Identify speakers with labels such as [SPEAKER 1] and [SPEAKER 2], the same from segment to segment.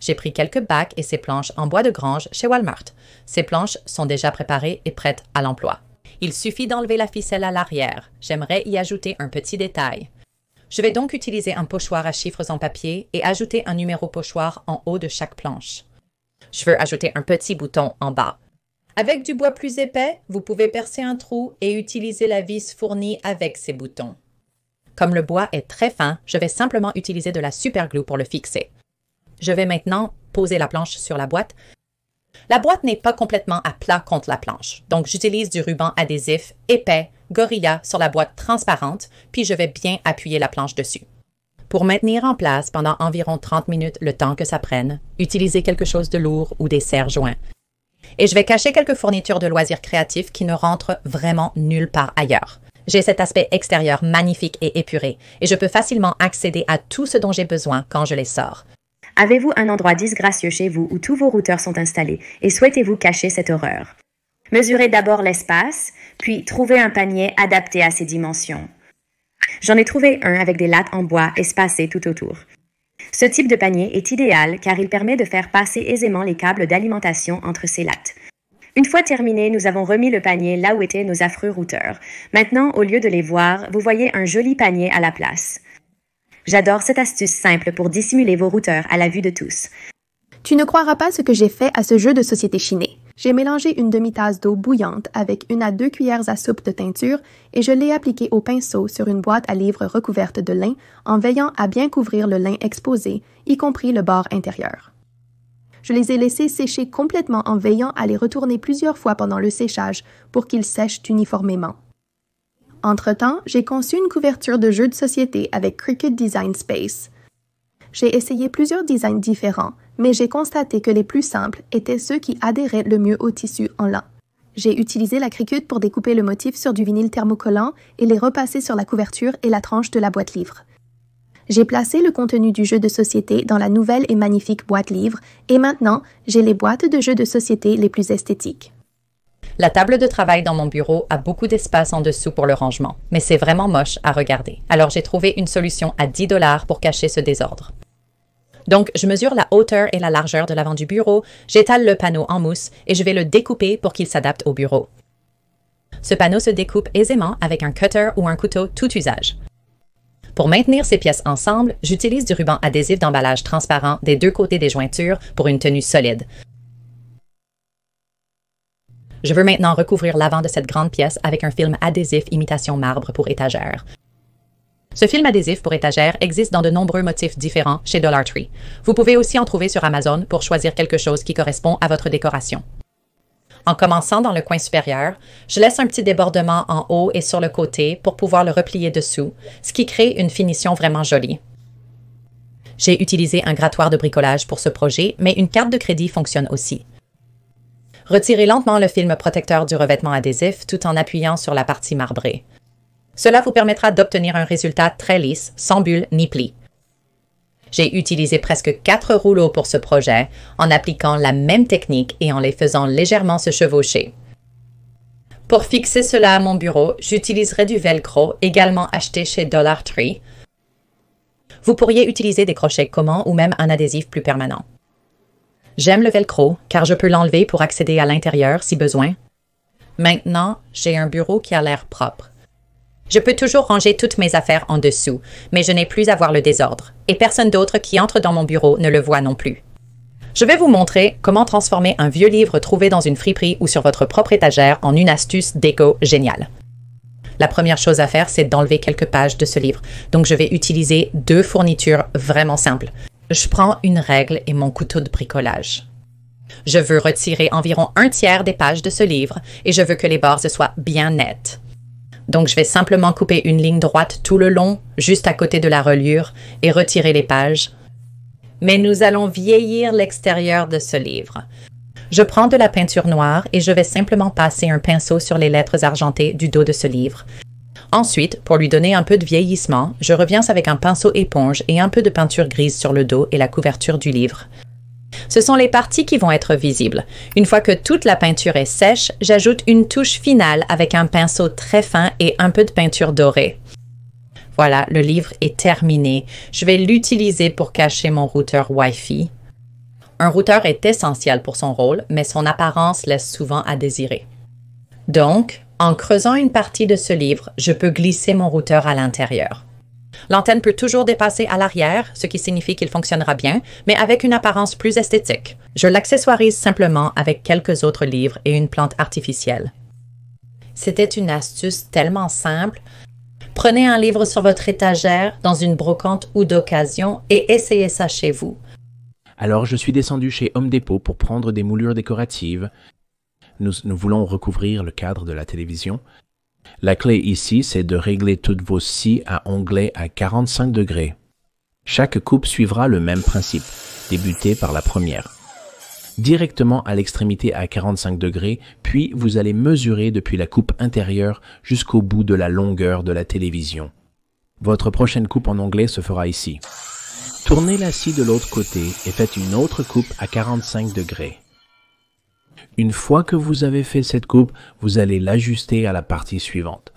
[SPEAKER 1] J'ai pris quelques bacs et ces planches en bois de grange chez Walmart. Ces planches sont déjà préparées et prêtes à l'emploi. Il suffit d'enlever la ficelle à l'arrière. J'aimerais y ajouter un petit détail. Je vais donc utiliser un pochoir à chiffres en papier et ajouter un numéro pochoir en haut de chaque planche. Je veux ajouter un petit bouton en bas. Avec du bois plus épais, vous pouvez percer un trou et utiliser la vis fournie avec ces boutons. Comme le bois est très fin, je vais simplement utiliser de la superglue pour le fixer. Je vais maintenant poser la planche sur la boîte. La boîte n'est pas complètement à plat contre la planche, donc j'utilise du ruban adhésif épais Gorilla sur la boîte transparente, puis je vais bien appuyer la planche dessus. Pour maintenir en place pendant environ 30 minutes le temps que ça prenne, utilisez quelque chose de lourd ou des serre-joints. Et je vais cacher quelques fournitures de loisirs créatifs qui ne rentrent vraiment nulle part ailleurs. J'ai cet aspect extérieur magnifique et épuré, et je peux facilement accéder à tout ce dont j'ai besoin quand je les sors.
[SPEAKER 2] Avez-vous un endroit disgracieux chez vous où tous vos routeurs sont installés et souhaitez-vous cacher cette horreur? Mesurez d'abord l'espace, puis trouvez un panier adapté à ces dimensions. J'en ai trouvé un avec des lattes en bois espacées tout autour. Ce type de panier est idéal car il permet de faire passer aisément les câbles d'alimentation entre ces lattes. Une fois terminé, nous avons remis le panier là où étaient nos affreux routeurs. Maintenant, au lieu de les voir, vous voyez un joli panier à la place. J'adore cette astuce simple pour dissimuler vos routeurs à la vue de tous.
[SPEAKER 3] Tu ne croiras pas ce que j'ai fait à ce jeu de société chiné. J'ai mélangé une demi-tasse d'eau bouillante avec 1 à 2 cuillères à soupe de teinture et je l'ai appliquée au pinceau sur une boîte à livres recouverte de lin en veillant à bien couvrir le lin exposé, y compris le bord intérieur. Je les ai laissés sécher complètement en veillant à les retourner plusieurs fois pendant le séchage pour qu'ils sèchent uniformément. Entre-temps, j'ai conçu une couverture de jeu de société avec Cricut Design Space. J'ai essayé plusieurs designs différents, mais j'ai constaté que les plus simples étaient ceux qui adhéraient le mieux au tissu en lin. J'ai utilisé la Cricut pour découper le motif sur du vinyle thermocollant et les repasser sur la couverture et la tranche de la boîte livre. J'ai placé le contenu du jeu de société dans la nouvelle et magnifique boîte livre et maintenant, j'ai les boîtes de jeux de société les plus esthétiques.
[SPEAKER 1] La table de travail dans mon bureau a beaucoup d'espace en dessous pour le rangement, mais c'est vraiment moche à regarder. Alors j'ai trouvé une solution à 10 $ pour cacher ce désordre. Donc, je mesure la hauteur et la largeur de l'avant du bureau, j'étale le panneau en mousse et je vais le découper pour qu'il s'adapte au bureau. Ce panneau se découpe aisément avec un cutter ou un couteau tout usage. Pour maintenir ces pièces ensemble, j'utilise du ruban adhésif d'emballage transparent des deux côtés des jointures pour une tenue solide. Je veux maintenant recouvrir l'avant de cette grande pièce avec un film adhésif imitation marbre pour étagère. Ce film adhésif pour étagère existe dans de nombreux motifs différents chez Dollar Tree. Vous pouvez aussi en trouver sur Amazon pour choisir quelque chose qui correspond à votre décoration. En commençant dans le coin supérieur, je laisse un petit débordement en haut et sur le côté pour pouvoir le replier dessous, ce qui crée une finition vraiment jolie. J'ai utilisé un grattoir de bricolage pour ce projet, mais une carte de crédit fonctionne aussi. Retirez lentement le film protecteur du revêtement adhésif tout en appuyant sur la partie marbrée. Cela vous permettra d'obtenir un résultat très lisse, sans bulles ni plis. J'ai utilisé presque 4 rouleaux pour ce projet, en appliquant la même technique et en les faisant légèrement se chevaucher. Pour fixer cela à mon bureau, j'utiliserai du velcro, également acheté chez Dollar Tree. Vous pourriez utiliser des crochets commons ou même un adhésif plus permanent. J'aime le velcro, car je peux l'enlever pour accéder à l'intérieur si besoin. Maintenant, j'ai un bureau qui a l'air propre. Je peux toujours ranger toutes mes affaires en dessous, mais je n'ai plus à voir le désordre, et personne d'autre qui entre dans mon bureau ne le voit non plus. Je vais vous montrer comment transformer un vieux livre trouvé dans une friperie ou sur votre propre étagère en une astuce déco géniale. La première chose à faire, c'est d'enlever quelques pages de ce livre, donc je vais utiliser 2 fournitures vraiment simples. Je prends une règle et mon couteau de bricolage. Je veux retirer environ 1/3 des pages de ce livre et je veux que les bords soient bien nets. Donc, je vais simplement couper une ligne droite tout le long, juste à côté de la reliure, et retirer les pages. Mais nous allons vieillir l'extérieur de ce livre. Je prends de la peinture noire et je vais simplement passer un pinceau sur les lettres argentées du dos de ce livre. Ensuite, pour lui donner un peu de vieillissement, je reviens avec un pinceau éponge et un peu de peinture grise sur le dos et la couverture du livre. Ce sont les parties qui vont être visibles. Une fois que toute la peinture est sèche, j'ajoute une touche finale avec un pinceau très fin et un peu de peinture dorée. Voilà, le livre est terminé. Je vais l'utiliser pour cacher mon routeur Wi-Fi. Un routeur est essentiel pour son rôle, mais son apparence laisse souvent à désirer. Donc, en creusant une partie de ce livre, je peux glisser mon routeur à l'intérieur. L'antenne peut toujours dépasser à l'arrière, ce qui signifie qu'il fonctionnera bien, mais avec une apparence plus esthétique. Je l'accessoirise simplement avec quelques autres livres et une plante artificielle. C'était une astuce tellement simple. Prenez un livre sur votre étagère, dans une brocante ou d'occasion, et essayez ça chez vous.
[SPEAKER 4] Alors je suis descendu chez Home Depot pour prendre des moulures décoratives. Nous voulons recouvrir le cadre de la télévision. La clé ici, c'est de régler toutes vos scies à onglet à 45 degrés. Chaque coupe suivra le même principe, débuter par la première. Directement à l'extrémité à 45 degrés, puis vous allez mesurer depuis la coupe intérieure jusqu'au bout de la longueur de la télévision. Votre prochaine coupe en onglet se fera ici. Tournez la scie de l'autre côté et faites une autre coupe à 45 degrés. Une fois que vous avez fait cette coupe, vous allez l'ajuster à la partie suivante.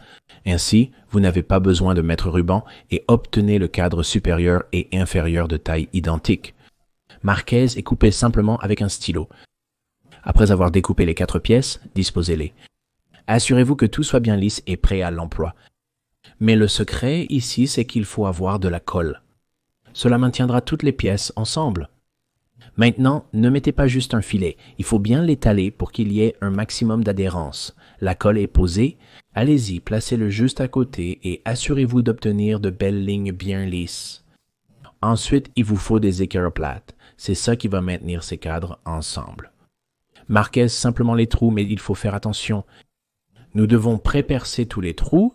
[SPEAKER 4] Ainsi, vous n'avez pas besoin de mettre ruban et obtenez le cadre supérieur et inférieur de taille identique. Marquez et coupez simplement avec un stylo. Après avoir découpé les 4 pièces, disposez-les. Assurez-vous que tout soit bien lisse et prêt à l'emploi. Mais le secret ici, c'est qu'il faut avoir de la colle. Cela maintiendra toutes les pièces ensemble. Maintenant, ne mettez pas juste un filet, il faut bien l'étaler pour qu'il y ait un maximum d'adhérence. La colle est posée, allez-y, placez-le juste à côté et assurez-vous d'obtenir de belles lignes bien lisses. Ensuite, il vous faut des équerres-plates, c'est ça qui va maintenir ces cadres ensemble. Marquez simplement les trous, mais il faut faire attention. Nous devons pré-percer tous les trous.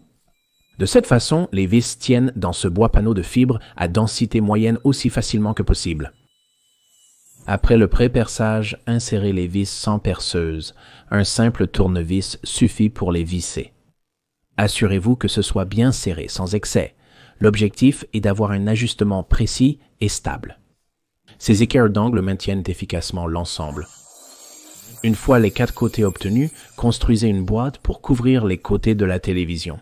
[SPEAKER 4] De cette façon, les vis tiennent dans ce bois panneau de fibres à densité moyenne aussi facilement que possible. Après le pré-perçage, insérez les vis sans perceuse. Un simple tournevis suffit pour les visser. Assurez-vous que ce soit bien serré, sans excès. L'objectif est d'avoir un ajustement précis et stable. Ces équerres d'angle maintiennent efficacement l'ensemble. Une fois les 4 côtés obtenus, construisez une boîte pour couvrir les côtés de la télévision.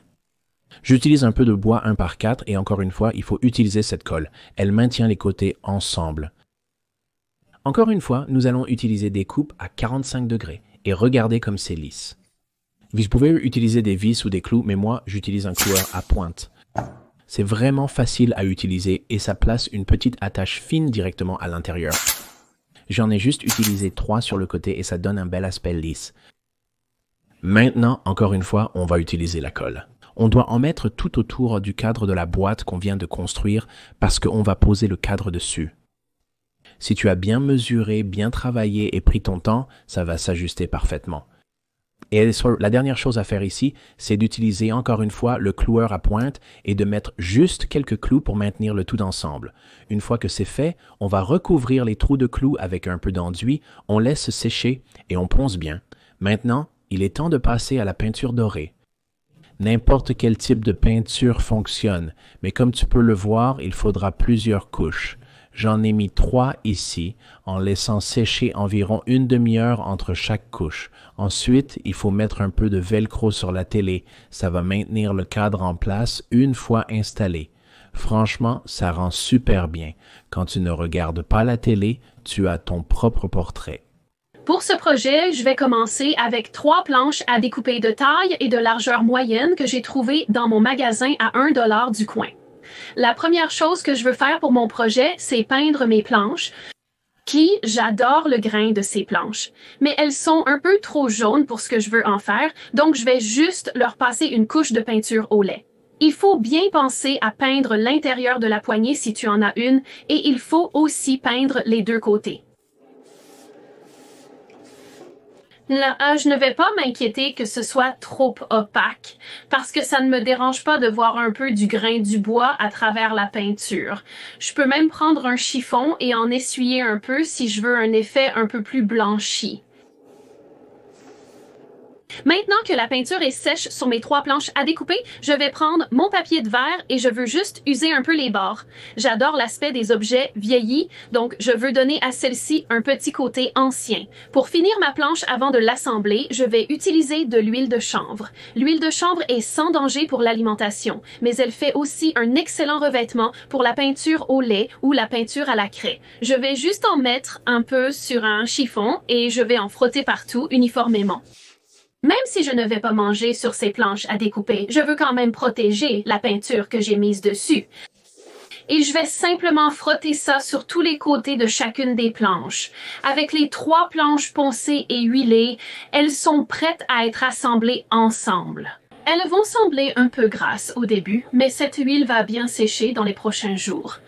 [SPEAKER 4] J'utilise un peu de bois 1x4 et encore une fois, il faut utiliser cette colle. Elle maintient les côtés ensemble. Encore une fois, nous allons utiliser des coupes à 45 degrés et regardez comme c'est lisse. Vous pouvez utiliser des vis ou des clous, mais moi, j'utilise un cloueur à pointe. C'est vraiment facile à utiliser et ça place une petite attache fine directement à l'intérieur. J'en ai juste utilisé 3 sur le côté et ça donne un bel aspect lisse. Maintenant, encore une fois, on va utiliser la colle. On doit en mettre tout autour du cadre de la boîte qu'on vient de construire parce qu'on va poser le cadre dessus. Si tu as bien mesuré, bien travaillé et pris ton temps, ça va s'ajuster parfaitement. Et la dernière chose à faire ici, c'est d'utiliser encore une fois le cloueur à pointe et de mettre juste quelques clous pour maintenir le tout ensemble. Une fois que c'est fait, on va recouvrir les trous de clous avec un peu d'enduit, on laisse sécher et on ponce bien. Maintenant, il est temps de passer à la peinture dorée. N'importe quel type de peinture fonctionne, mais comme tu peux le voir, il faudra plusieurs couches. J'en ai mis 3 ici, en laissant sécher environ une demi-heure entre chaque couche. Ensuite, il faut mettre un peu de velcro sur la télé. Ça va maintenir le cadre en place une fois installé. Franchement, ça rend super bien. Quand tu ne regardes pas la télé, tu as ton propre portrait.
[SPEAKER 5] Pour ce projet, je vais commencer avec 3 planches à découper de taille et de largeur moyenne que j'ai trouvées dans mon magasin à 1 $ du coin. La première chose que je veux faire pour mon projet, c'est peindre mes planches, j'adore le grain de ces planches. Mais elles sont un peu trop jaunes pour ce que je veux en faire, donc je vais juste leur passer une couche de peinture au lait. Il faut bien penser à peindre l'intérieur de la poignée si tu en as une, et il faut aussi peindre les 2 côtés. Là, je ne vais pas m'inquiéter que ce soit trop opaque, parce que ça ne me dérange pas de voir un peu du grain du bois à travers la peinture. Je peux même prendre un chiffon et en essuyer un peu si je veux un effet un peu plus blanchi. Maintenant que la peinture est sèche sur mes 3 planches à découper, je vais prendre mon papier de verre et je veux juste user un peu les bords. J'adore l'aspect des objets vieillis, donc je veux donner à celle-ci un petit côté ancien. Pour finir ma planche avant de l'assembler, je vais utiliser de l'huile de chanvre. L'huile de chanvre est sans danger pour l'alimentation, mais elle fait aussi un excellent revêtement pour la peinture au lait ou la peinture à la craie. Je vais juste en mettre un peu sur un chiffon et je vais en frotter partout uniformément. Même si je ne vais pas manger sur ces planches à découper, je veux quand même protéger la peinture que j'ai mise dessus. Et je vais simplement frotter ça sur tous les côtés de chacune des planches. Avec les 3 planches poncées et huilées, elles sont prêtes à être assemblées ensemble. Elles vont sembler un peu grasses au début, mais cette huile va bien sécher dans les prochains jours.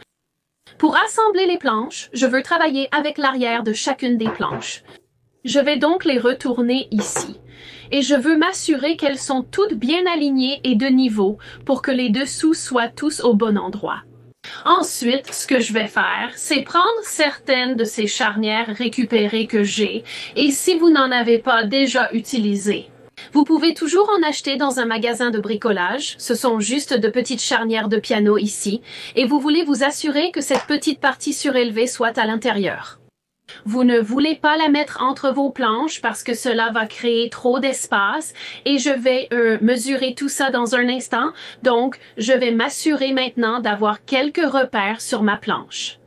[SPEAKER 5] Pour assembler les planches, je veux travailler avec l'arrière de chacune des planches. Je vais donc les retourner ici. Et je veux m'assurer qu'elles sont toutes bien alignées et de niveau pour que les dessous soient tous au bon endroit. Ensuite, ce que je vais faire, c'est prendre certaines de ces charnières récupérées que j'ai et si vous n'en avez pas déjà utilisées. Vous pouvez toujours en acheter dans un magasin de bricolage, ce sont juste de petites charnières de piano ici, et vous voulez vous assurer que cette petite partie surélevée soit à l'intérieur. Vous ne voulez pas la mettre entre vos planches parce que cela va créer trop d'espace et je vais mesurer tout ça dans un instant. Donc, je vais m'assurer maintenant d'avoir quelques repères sur ma planche.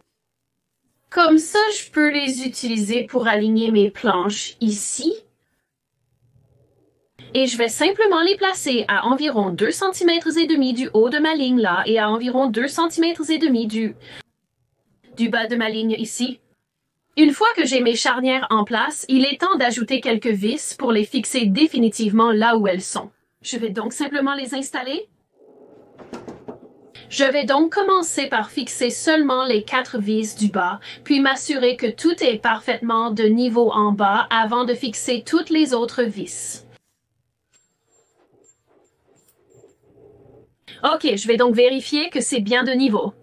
[SPEAKER 5] Comme ça, je peux les utiliser pour aligner mes planches ici. Et je vais simplement les placer à environ 2,5 cm du haut de ma ligne là et à environ 2,5 cm du bas de ma ligne ici. Une fois que j'ai mes charnières en place, il est temps d'ajouter quelques vis pour les fixer définitivement là où elles sont. Je vais donc simplement les installer. Je vais donc commencer par fixer seulement les 4 vis du bas, puis m'assurer que tout est parfaitement de niveau en bas avant de fixer toutes les autres vis. Ok, je vais donc vérifier que c'est bien de niveau.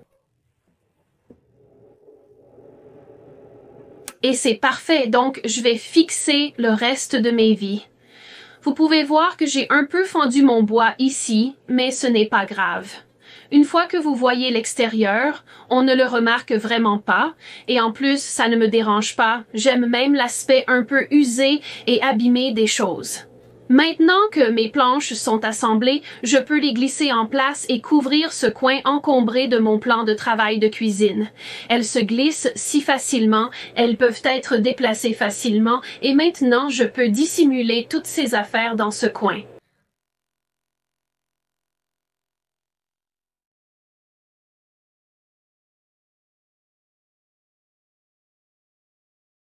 [SPEAKER 5] Et c'est parfait, donc je vais fixer le reste de mes vis. Vous pouvez voir que j'ai un peu fendu mon bois ici, mais ce n'est pas grave. Une fois que vous voyez l'extérieur, on ne le remarque vraiment pas, et en plus, ça ne me dérange pas. J'aime même l'aspect un peu usé et abîmé des choses. Maintenant que mes planches sont assemblées, je peux les glisser en place et couvrir ce coin encombré de mon plan de travail de cuisine. Elles se glissent si facilement, elles peuvent être déplacées facilement et maintenant je peux dissimuler toutes ces affaires dans ce coin.